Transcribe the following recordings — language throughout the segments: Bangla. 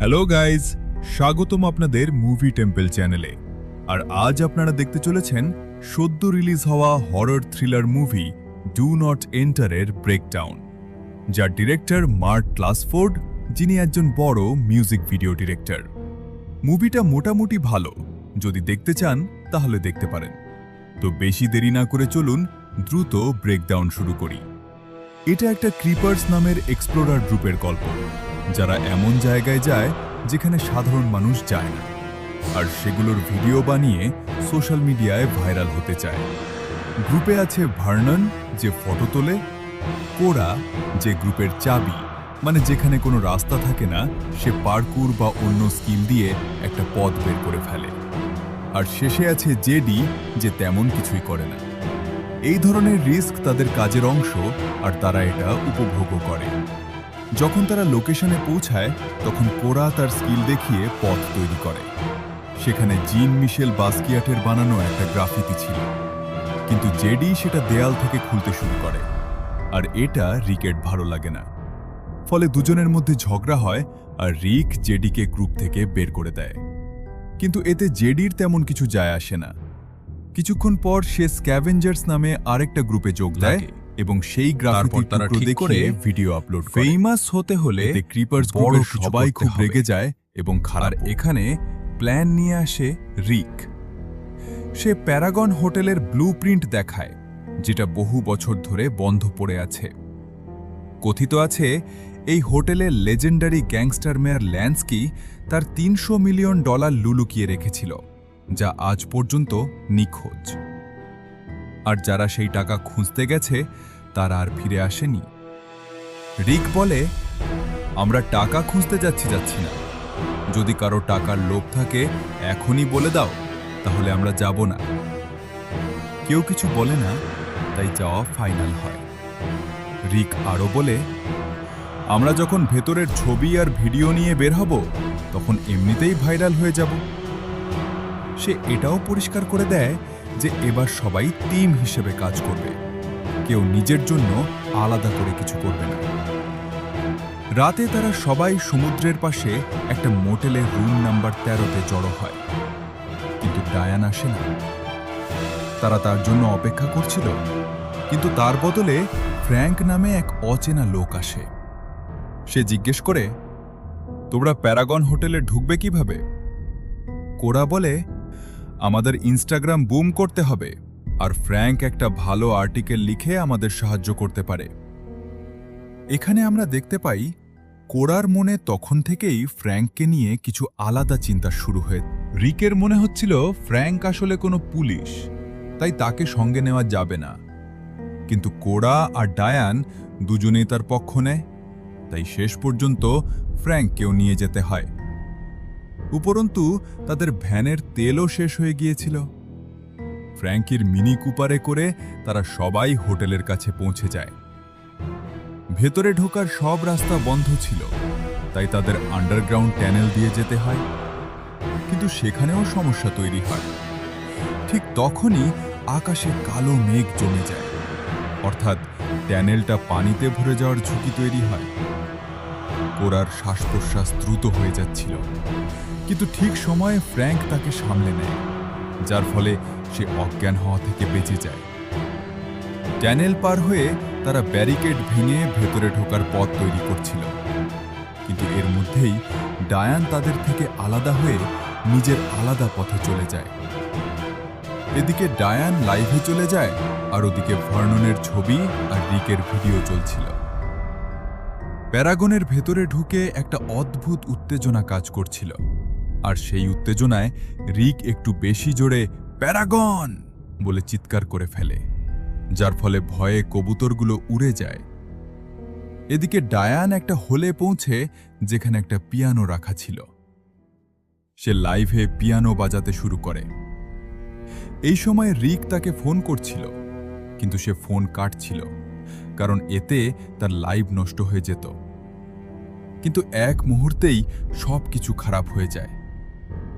হ্যালো গাইজ, স্বাগতম আপনাদের মুভি টেম্পল চ্যানেলে। আর আজ আপনারা দেখতে চলেছেন সদ্য রিলিজ হওয়া horror thriller movie do not এন্টারের ব্রেকডাউন, যার ডিরেক্টর মার্ক ক্লাসফোর্ড, যিনি একজন বড় মিউজিক ভিডিও ডিরেক্টর। মুভিটা মোটামুটি ভালো, যদি দেখতে চান তাহলে দেখতে পারেন। তো বেশি দেরি না করে চলুন দ্রুত ব্রেকডাউন শুরু করি। এটা একটা ক্রিপার্স নামের এক্সপ্লোরার গ্রুপের গল্প, যারা এমন জায়গায় যায় যেখানে সাধারণ মানুষ যায় না, আর সেগুলোর ভিডিও বানিয়ে সোশ্যাল মিডিয়ায় ভাইরাল হতে চায়। গ্রুপে আছে ভার্নন, যে ফটো তোলে, কোরা, যে গ্রুপের চাবি, মানে যেখানে কোনো রাস্তা থাকে না সে পার্কুর বা অন্য স্কিল দিয়ে একটা পথ বের করে ফেলে, আর শেষে আছে জেডি, যে তেমন কিছুই করে না। এই ধরনের রিস্ক তাদের কাজের অংশ, আর তারা এটা উপভোগও করে। যখন তারা লোকেশনে পৌঁছায় তখন কোরা তার স্কিল দেখিয়ে পথ তৈরি করে। সেখানে জিন মিশেল বাস্কিয়াটের বানানো একটা গ্রাফিতি ছিল, কিন্তু জেডি সেটা দেয়াল থেকে খুলতে শুরু করে, আর এটা রিকের ভালো লাগে না। ফলে দুজনের মধ্যে ঝগড়া হয়, আর রিক জেডিকে গ্রুপ থেকে বের করে দেয়। কিন্তু এতে জেডির তেমন কিছু যায় আসে না। কিছুক্ষণ পর সে স্ক্যাভেঞ্জার্স নামে আরেকটা গ্রুপে যোগ দেয় এবং সেই গ্রাফিতি তারা ঠিক করে ভিডিও আপলোড করে। ফেমাস হতে হলে ক্রিপার্স বড় সবাই খুব রেগে যায় এবং খারাপ। এখানে প্ল্যান নিয়ে আসে রিক। সে প্যারাগন হোটেলের ব্লুপ্রিন্ট দেখায়, যেটা বহু বছর ধরে বন্ধ পড়ে আছে। কথিত আছে এই হোটেলের লেজেন্ডারি গ্যাংস্টার মেয়র ল্যান্সকি তার $300 মিলিয়ন লুকিয়ে রেখেছিল, যা আজ পর্যন্ত নিখোঁজ। আর যারা সেই টাকা খুঁজতে গেছে তারা আর ফিরে আসেনি। রিক বলে, আমরা টাকা খুঁজতে যাচ্ছি না। যদি কারো টাকার লোভ থাকে এখনই বলে দাও, তাহলে আমরা যাব না। কেউ কিছু বলে না, তাই যাওয়া ফাইনাল হয়। রিক আরও বলে, আমরা যখন ভেতরের ছবি আর ভিডিও নিয়ে বের হব তখন এমনিতেই ভাইরাল হয়ে যাব। সে এটাও পরিষ্কার করে দেয় যে এবার সবাই টিম হিসেবে কাজ করবে, কেউ নিজের জন্য আলাদা করে কিছু করবে না। রাতে তারা সবাই সমুদ্রের পাশে একটা মোটেলের রুম নাম্বার 13-তে জড়ো হয়, কিন্তু ডায়ান আসে না। তারা তার জন্য অপেক্ষা করছিল, কিন্তু তার বদলে ফ্র্যাঙ্ক নামে এক অচেনা লোক আসে। সে জিজ্ঞেস করে, তোমরা প্যারাগন হোটেলে ঢুকবে কিভাবে? কোরা বলে, আমাদের ইনস্টাগ্রাম বুম করতে হবে, আর ফ্র্যাঙ্ক একটা ভালো আর্টিকেল লিখে আমাদের সাহায্য করতে পারে। এখানে আমরা দেখতে পাই কোরার মনে তখন থেকেই ফ্র্যাঙ্ককে নিয়ে কিছু আলাদা চিন্তা শুরু হয়ে। রিকের মনে হচ্ছিল ফ্র্যাঙ্ক আসলে কোনো পুলিশ, তাই তাকে সঙ্গে নেওয়া যাবে না। কিন্তু কোরা আর ডায়ান দুজনেই তার পক্ষ নেয়, তাই শেষ পর্যন্ত ফ্র্যাঙ্ককেও নিয়ে যেতে হয়। উপরন্তু তাদের ভ্যানের তেলও শেষ হয়ে গিয়েছিল। ফ্র্যাঙ্কির মিনি কুপারে করে তারা সবাই হোটেলের কাছে পৌঁছে যায়। ভেতরে ঢোকার সব রাস্তা বন্ধ ছিল, তাই তাদের আন্ডারগ্রাউন্ড টানেল দিয়ে যেতে হয়। কিন্তু সেখানেও সমস্যা তৈরি হয়। ঠিক তখনই আকাশে কালো মেঘ জমে যায়, অর্থাৎ টানেলটা পানিতে ভরে যাওয়ার ঝুঁকি তৈরি হয়। কোরার শ্বাস প্রশ্বাস দ্রুত হয়ে যাচ্ছিল, কিন্তু ঠিক সময়ে ফ্র্যাঙ্ক তাকে সামলে নেয়, যার ফলে সে অজ্ঞান হওয়া থেকে বেঁচে যায়। টানেল পার হয়ে তারা ব্যারিকেড ভেঙে ভেতরে ঢোকার পথ তৈরি করছিল, কিন্তু এর মধ্যেই ডায়ান তাদের থেকে আলাদা হয়ে নিজের আলাদা পথে চলে যায়। এদিকে ডায়ান লাইভে চলে যায়, আর ওদিকে ভার্ননের ছবি আর রিকের ভিডিও চলছিল। প্যারাগনের ভেতরে ঢুকে একটা অদ্ভুত উত্তেজনা কাজ করছিল, আর সেই উত্তেজনায় রিক একটু বেশি জোরে প্যারাগন বলে চিৎকার করে ফেলে, যার ফলে ভয়ে কবুতরগুলো উড়ে যায়। এদিকে ডায়ান একটা হোলে পৌঁছে যেখানে একটা পিয়ানো রাখা ছিল। সে লাইভে পিয়ানো বাজাতে শুরু করে। এই সময় রিক তাকে ফোন করছিল, কিন্তু সে ফোন কাটছিল, কারণ এতে তার লাইভ নষ্ট হয়ে যেত। কিন্তু এক মুহূর্তেই সবকিছু খারাপ হয়ে যায়।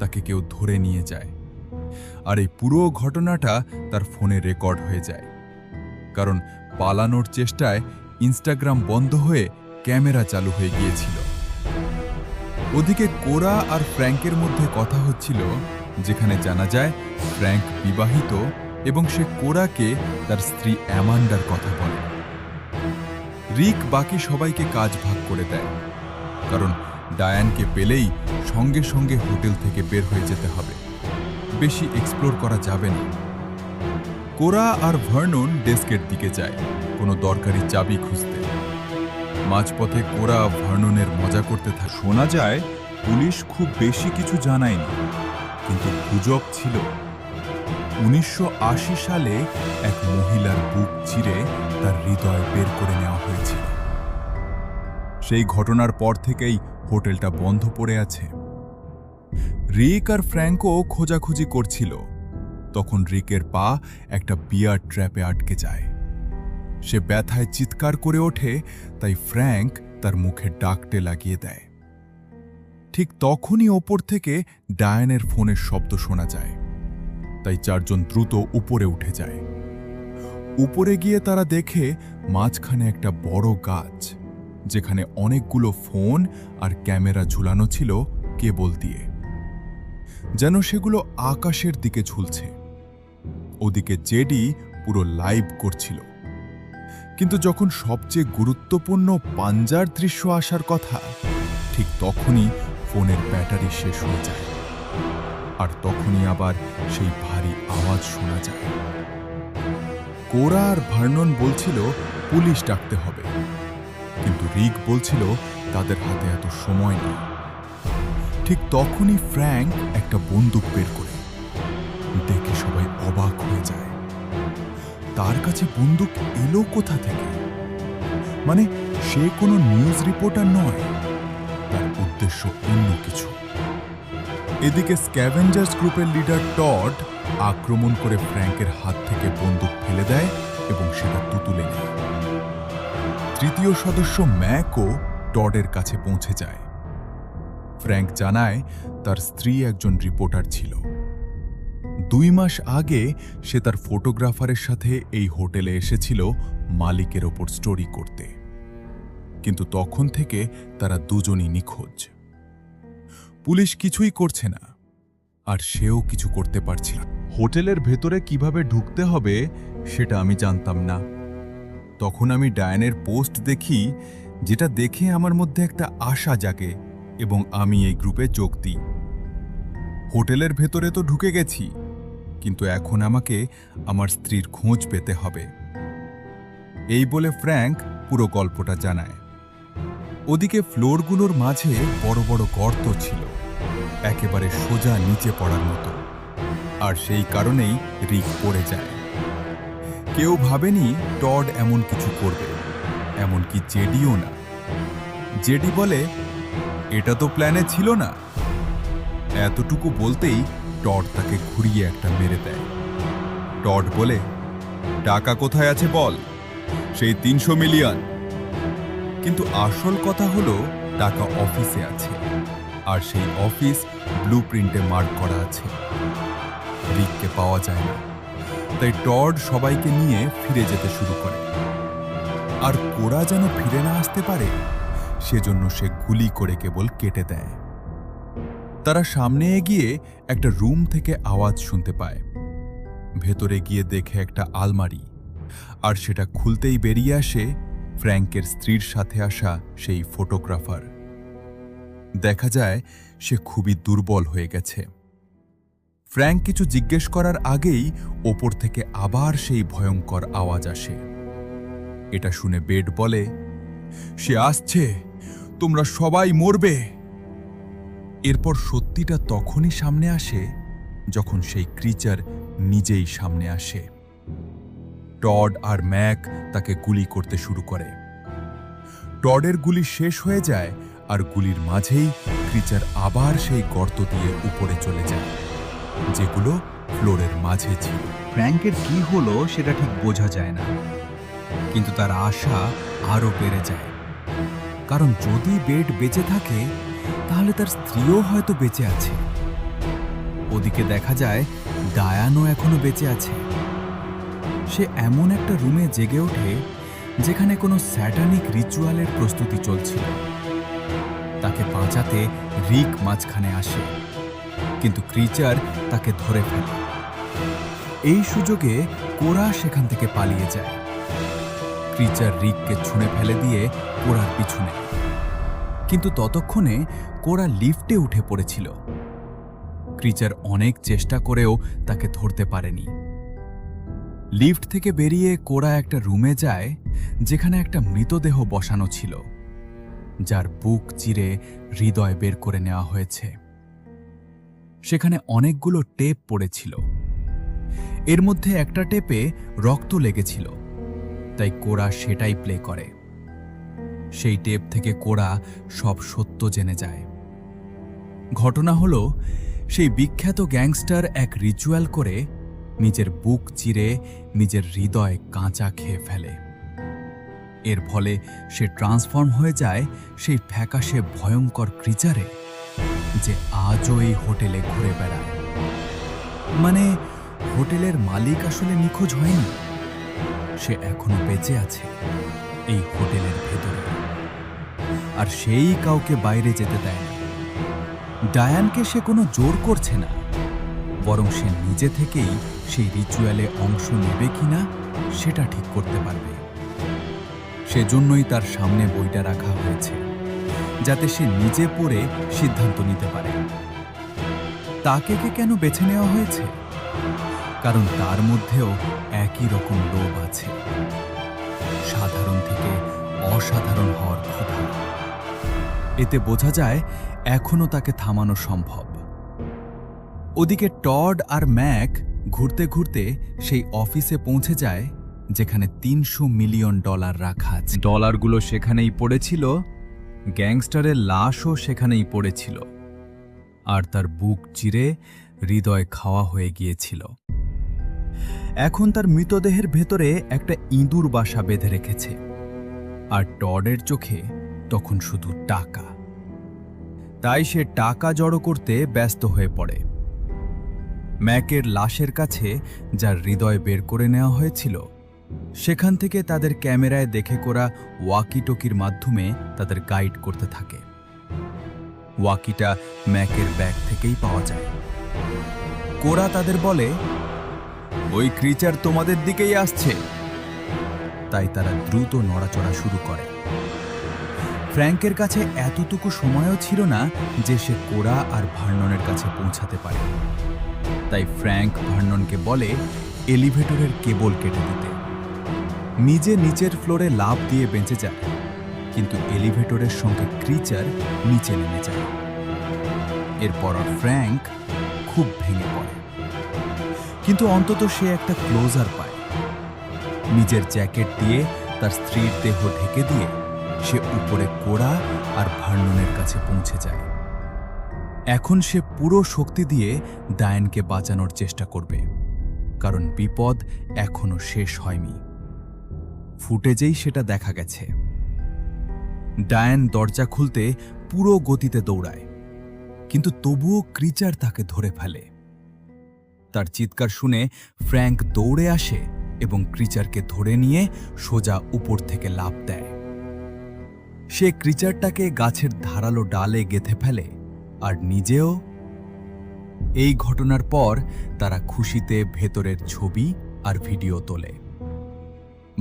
তাকে কেউ ধরে নিয়ে যায়, আর এই পুরো ঘটনাটা তার ফোনে রেকর্ড হয়ে যায়, কারণ পালানোর চেষ্টায় ইনস্টাগ্রাম বন্ধ হয়ে ক্যামেরা চালু হয়ে গিয়েছিল। ওদিকে কোরা আর ফ্র্যাঙ্কের মধ্যে কথা হচ্ছিল, যেখানে জানা যায় ফ্র্যাঙ্ক বিবাহিত এবং সে কোরাকে তার স্ত্রী অ্যামান্ডার কথা বলে। রিক বাকি সবাইকে কাজ ভাগ করে দেয়, কারণ ডায়ানকে পেলেই সঙ্গে সঙ্গে হোটেল থেকে বের হয়ে যেতে হবে, বেশি এক্সপ্লোর করা যাবে না। কোরা আর ভার্নন ডেস্কের দিকে যায় কোনো দরকারি চাবি খুঁজতে। মাঝপথে কোরা ভার্ননের মজা করতে থাকে। শোনা যায় পুলিশ খুব বেশি কিছু জানায়নি, কিন্তু গুজব ছিল 1980 সালে এক মহিলার বুক চিরে তার হৃদয় বের করে নেওয়া হয়েছিল। সেই ঘটনার পর থেকেই হোটেলটা বন্ধ পড়ে আছে। রিক আর ফ্র্যাঙ্কও খোঁজাখুঁজি করছিল। তখন রিকের পা একটা বিয়ার ট্র্যাপে আটকে যায়। সে ব্যথায় চিৎকার করে ওঠে, তাই ফ্র্যাঙ্ক তার মুখে ডাকটে লাগিয়ে দেয়। ঠিক তখনই ওপর থেকে ডায়ানের ফোনের শব্দ শোনা যায়, তাই চারজন দ্রুত উপরে উঠে যায়। উপরে গিয়ে তারা দেখে মাঝখানে একটা বড় গাছ, যেখানে অনেকগুলো ফোন আর ক্যামেরা ঝুলানো ছিল কেবল দিয়ে, যেন সেগুলো আকাশের দিকে ঝুলছে। ওদিকে জেডি পুরো লাইভ করছিল। কিন্তু যখন সবচেয়ে গুরুত্বপূর্ণ পাঞ্জার দৃশ্য আসার কথা, ঠিক তখনই ফোনের ব্যাটারি শেষ হয়ে যায়, আর তখনই আবার সেই ভারী আওয়াজ শোনা যায়। কোরা আর ভার্নন বলছিল পুলিশ ডাকতে হবে, কিন্তু রিক বলছিল তাদের হাতে এত সময় নেই। ঠিক তখনই ফ্র্যাঙ্ক একটা বন্দুক বের করে। দেখে সবাই অবাক হয়ে যায়। তার কাছে বন্দুক এলো কোথা থেকে? মানে সে কোনো নিউজ রিপোর্টার নয়, তার উদ্দেশ্য অন্য কিছু। এদিকে স্ক্যাভেঞ্জার্স গ্রুপের লিডার টড আক্রমণ করে ফ্র্যাঙ্কের হাত থেকে বন্দুক ফেলে দেয় এবং সেটা তুলে নেয়। তৃতীয় সদস্য ম্যাকও টডের কাছে পৌঁছে যায়। ফ্র্যাঙ্ক জানায় তার স্ত্রী একজন রিপোর্টার ছিল। 2 মাস আগে সে তার ফটোগ্রাফারের সাথে এই হোটেলে এসেছিল মালিকের ওপর স্টোরি করতে, কিন্তু তখন থেকে তারা দুজনই নিখোঁজ। পুলিশ কিছুই করছে না, আর সেও কিছু করতে পারছিল না। হোটেলের ভেতরে কিভাবে ঢুকতে হবে সেটা আমি জানতাম না। তখন আমি ডায়ানের পোস্ট দেখি, যেটা দেখে আমার মধ্যে একটা আশা জাগে এবং আমি এই গ্রুপে যোগ দিই। হোটেলের ভেতরে তো ঢুকে গেছি, কিন্তু এখন আমাকে আমার স্ত্রীর খোঁজ পেতে হবে। এই বলে ফ্র্যাঙ্ক পুরো গল্পটা জানায়। ওদিকে ফ্লোরগুলোর মাঝে বড় বড় গর্ত ছিল, একেবারে সোজা নিচে পড়ার মতো, আর সেই কারণেই রিক পড়ে যায়। কেউ ভাবেনি টড এমন কিছু করবে, এমনকি জেডিও না। জেডি বলে, এটা তো প্ল্যানে ছিল না। এতটুকু বলতেই টড তাকে ঘুরিয়ে একটা মেরে দেয়। টড বলে, টাকা কোথায় আছে বল, সেই 300 মিলিয়ন। কিন্তু আসল কথা হলো টাকা অফিসে আছে, আর সেই অফিস ব্লুপ্রিন্টে মার্ক করা আছে। রিককে পাওয়া যায় না, তাই টড সবাইকে নিয়ে ফিরে যেতে শুরু করে। আর কোরা যেন ফিরে না আসতে পারে, সেজন্য সে গুলি করে কেবল কেটে দেয়। তারা সামনে এগিয়ে একটা রুম থেকে আওয়াজ শুনতে পায়। ভেতরে গিয়ে দেখে একটা আলমারি, আর সেটা খুলতেই বেরিয়ে আসে ফ্র্যাঙ্কের স্ত্রীর সাথে আসা সেই ফটোগ্রাফার। দেখা যায় সে খুবই দুর্বল হয়ে গেছে। ফ্র্যাঙ্ক কিছু জিজ্ঞেস করার আগেই ওপর থেকে আবার সেই ভয়ঙ্কর আওয়াজ আসে। এটা শুনে বেড বলে, সে আসছে, তোমরা সবাই মরবে। এরপর সত্যিটা তখনই সামনে আসে যখন সেই ক্রিচার নিজেই সামনে আসে। টড আর ম্যাক তাকে গুলি করতে শুরু করে। টডের গুলি শেষ হয়ে যায়, আর গুলির মাঝেই ক্রিচার আবার সেই গর্ত দিয়ে উপরে চলে যায়, যেগুলো ফ্লোরের মাঝে ছিল। ফ্র্যাঙ্কের কি হলো সেটা ঠিক বোঝা যায় না, কিন্তু তার আশা আরও বেড়ে যায়। কারণ যদি বেড বেঁচে থাকে, তাহলে তার স্ত্রীও হয়তো বেঁচে আছে। ওদিকে দেখা যায় ডায়ানও এখনো বেঁচে আছে। সে এমন একটা রুমে জেগে ওঠে যেখানে কোনো স্যাটানিক রিচুয়ালের প্রস্তুতি চলছিল। তাকে বাঁচাতে রিক মাঝখানে আসে, কিন্তু ক্রিচার তাকে ধরে ফেলে। এই সুযোগে কোরা সেখান থেকে পালিয়ে যায়। ক্রিচার রিককে ছুঁড়ে ফেলে দিয়ে কোরার পিছু নেয়, কিন্তু ততক্ষণে কোরা লিফটে উঠে পড়েছিল। ক্রিচার অনেক চেষ্টা করেও তাকে ধরতে পারেনি। লিফট থেকে বেরিয়ে কোরা একটা রুমে যায় যেখানে একটা মৃতদেহ বসানো ছিল, যার বুক চিরে হৃদয় বের করে নেওয়া হয়েছে। সেখানে অনেকগুলো টেপ পড়েছিল। এর মধ্যে একটা টেপে রক্ত লেগেছিল, তাই কোরা সেটাই প্লে করে। সেই টেপ থেকে কোরা সব সত্য জেনে যায়। ঘটনা হলো, সেই বিখ্যাত গ্যাংস্টার এক রিচুয়াল করে নিজের বুক চিরে নিজের হৃদয় কাঁচা খেয়ে ফেলে। এর ফলে সে ট্রান্সফর্ম হয়ে যায় সেই ফ্যাকাশে ভয়ঙ্কর ক্রিচারে, যে আজও এই হোটেলে ঘুরে বেড়ায়। মানে, হোটেলের মালিক আসলে নিখোঁজ হয়নি, সে এখনো বেঁচে আছে এই হোটেলের ভেতরে, আর সেই কাউকে বাইরে যেতে দেয় না। ডায়ানকে সে কোনো জোর করছে না, বরং সে নিজে থেকেই সেই রিচুয়ালে অংশ নেবে কিনা সেটা ঠিক করতে পারবে। সেজন্যই তার সামনে বইটা রাখা হয়েছে, যাতে সে নিজে পড়ে সিদ্ধান্ত নিতে পারে। তাকে কেন বেছে নেওয়া হয়েছে? কারণ তার মধ্যেও একই রকম লোভ আছে, সাধারণ থেকে অসাধারণ হওয়ার ক্ষুধা। এতে বোঝা যায় এখনো তাকে থামানো সম্ভব। ওদিকে টড আর ম্যাক ঘুরতে ঘুরতে সেই অফিসে পৌঁছে যায় যেখানে $300 মিলিয়ন রাখা আছে। ডলারগুলো সেখানেই পড়েছিল, গ্যাংস্টারের লাশও সেখানেই পড়েছিল, আর তার বুক চিরে হৃদয় খাওয়া হয়ে গিয়েছিল। এখন তার মৃতদেহের ভেতরে একটা ইঁদুর বাসা বেঁধে রেখেছে, আর টডের চোখে তখন শুধু টাকা। তাই সে টাকা জড়ো করতে ব্যস্ত হয়ে পড়ে। ম্যাকের লাশের কাছে যার হৃদয় বের করে নেওয়া হয়েছিল, সেখান থেকে তাদের ক্যামেরায় দেখে করা ওয়াকিটকির মাধ্যমে তাদের গাইড করতে থাকে। ওয়াকিটা ম্যাকের ব্যাগ থেকেই পাওয়া যায়। কোরা তাদের বলে, ওই ক্রিচার তোমাদের দিকেই আসছে। তাই তারা দ্রুত নড়াচড়া শুরু করে। ফ্র্যাঙ্কের কাছে এতটুকু সময়ও ছিল না যে সে কোরা আর ভার্ননের কাছে পৌঁছাতে পারে। তাই ফ্র্যাঙ্ক ভার্ননকে বলে এলিভেটরের কেবল কেটে দিতে। নিজে নিচের ফ্লোরে লাফ দিয়ে বেঁচে যায়, কিন্তু এলিভেটরের সঙ্গে ক্রিচার নিচে নেমে যায়। এরপর ফ্র্যাঙ্ক খুব ভেঙে পড়ে, কিন্তু অন্তত সে একটা ক্লোজার পায়। নিজের জ্যাকেট দিয়ে তার স্ত্রীর দেহ ঢেকে দিয়ে সে উপরে কোরা আর ভার্ননের কাছে পৌঁছে যায়। এখন সে পুরো শক্তি দিয়ে ডায়ানকে বাঁচানোর চেষ্টা করবে, কারণ বিপদ এখনো শেষ হয়নি। ফুটেজেই সেটা দেখা গেছে। ডায়ান দরজা খুলতে পুরো গতিতে দৌড়ায়, কিন্তু তবুও ক্রিচার তাকে ধরে ফেলে। তার চিৎকার শুনে ফ্র্যাঙ্ক দৌড়ে আসে এবং ক্রিচারকে ধরে নিয়ে সোজা উপর থেকে লাফ দেয়। সে ক্রিচারটাকে গাছের ধারালো ডালে গেঁথে ফেলে আর নিজেও। এই ঘটনার পর তারা খুশিতে ভেতরের ছবি আর ভিডিও তোলে।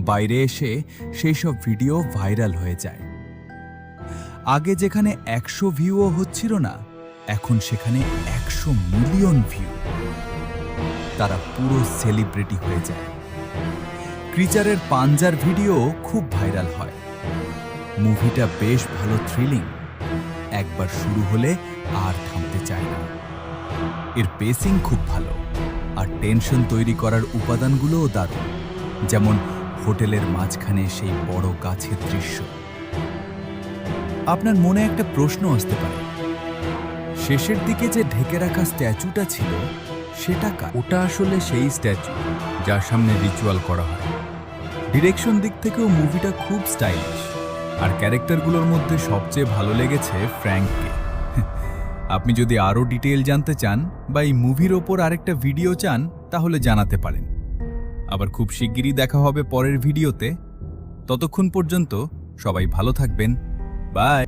বাইরে এসে সেই সব ভিডিও ভাইরাল হয়ে যায়। আগে যেখানে 100 ভিউও হচ্ছিল না, এখন সেখানে 100 মিলিয়ন ভিউ। তারা পুরো সেলিব্রিটি হয়ে যায়। ক্রিচারের পাঞ্জার ভিডিও খুব ভাইরাল হয়। মুভিটা বেশ ভালো থ্রিলিং, একবার শুরু হলে আর থামতে চায় না। এর পেসিং খুব ভালো, আর টেনশন তৈরি করার উপাদানগুলোও দারুণ, যেমন হোটেলের মাঝখানে সেই বড় গাছের দৃশ্য। আপনার মনে একটা প্রশ্ন আসতে পারে, শেষের দিকে যে ঢেকে রাখা স্ট্যাচুটা ছিল সেটা কার? ওটা আসলে সেই স্ট্যাচু যার সামনে রিচুয়াল করা হয়। ডিরেকশন দিক থেকেও মুভিটা খুব স্টাইলিশ, আর ক্যারেক্টারগুলোর মধ্যে সবচেয়ে ভালো লেগেছে ফ্র্যাঙ্ককে। আপনি যদি আরও ডিটেইল জানতে চান বা এই মুভির ওপর আরেকটা ভিডিও চান, তাহলে জানাতে পারেন। আবার খুব শিগগিরই দেখা হবে পরের ভিডিওতে। ততক্ষণ পর্যন্ত সবাই ভালো থাকবেন। বাই।